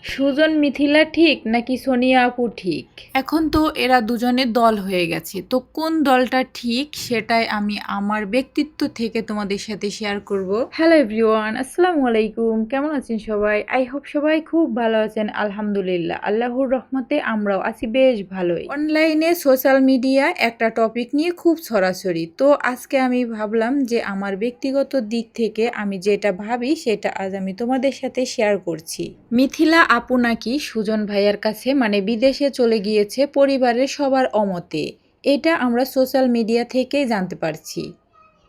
সুজন মিথিলা ঠিক নাকি সোনিয়া আপু ঠিক? এখন তো এরা দুজনে দল হয়ে গেছে, তো কোন দলটা ঠিক সেটাই আমি আমার ব্যক্তিত্ব থেকে তোমাদের সাথে শেয়ার করব। হ্যালো এভরিওয়ান, আসসালামু আলাইকুম। কেমন আছেন সবাই? আই হোপ সবাই খুব ভালো আছেন। আলহামদুলিল্লাহ, আল্লাহর রহমতে আমরাও আছি বেশ ভালোই। অনলাইনে সোশ্যাল মিডিয়া একটা টপিক নিয়ে খুব ছড়াছড়ি, তো আজকে আমি ভাবলাম যে আমার ব্যক্তিগত দিক থেকে আমি যেটা ভাবি সেটা আজ আমি তোমাদের সাথে শেয়ার করছি। মিথিলা আপু নাকি সুজন ভাইয়ার কাছে মানে বিদেশে চলে গিয়েছে পরিবারের সবার অমতে। এটা আমরা সোশ্যাল মিডিয়া থেকেই জানতে পারছি।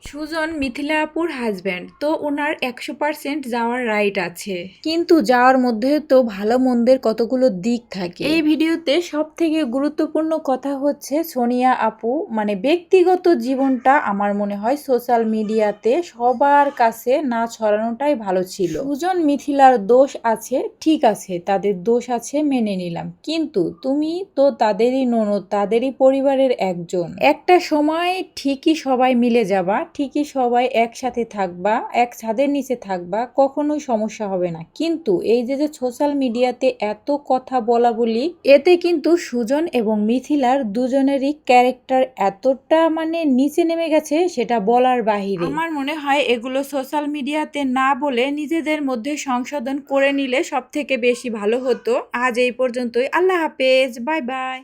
সুজন মিথিলা আপুর হাজব্যান্ড, তো ওনার 100% যাওয়ার রাইট আছে, কিন্তু যাওয়ার মধ্যে তো ভালো মন্দের কতগুলো দিক থাকে। এই ভিডিওতে সব থেকে গুরুত্বপূর্ণ কথা হচ্ছে সোনিয়া আপু মানে ব্যক্তিগত জীবনটা আমার মনে হয় সোশ্যাল মিডিয়াতে সবার কাছে না ছড়ানোটাই ভালো ছিল। সুজন মিথিলার দোষ আছে, ঠিক আছে, তাদের দোষ আছে মেনে নিলাম, কিন্তু তুমি তো তাদেরই ননদ, তাদেরই পরিবারের একজন। একটা সময় ঠিকই সবাই মিলে যাবা, ঠিকই সবাই একসাথে থাকবা, এক ছাদের নিচে থাকবা, কখনোই সমস্যা হবে না। কিন্তু এই যে সোশ্যাল মিডিয়াতে এত কথা বলা বলি, এতে কিন্তু সুজন এবং মিথিলার দুজনেরই ক্যারেক্টার এতটা মানে নিচে নেমে গেছে সেটা বলার বাহিরে। আমার মনে হয় এগুলো সোশ্যাল মিডিয়াতে না বলে নিজেদের মধ্যে সংশোধন করে নিলে সব থেকে বেশি ভালো হতো। আজ এই পর্যন্তই, আল্লাহ হাফেজ, বাই বাই।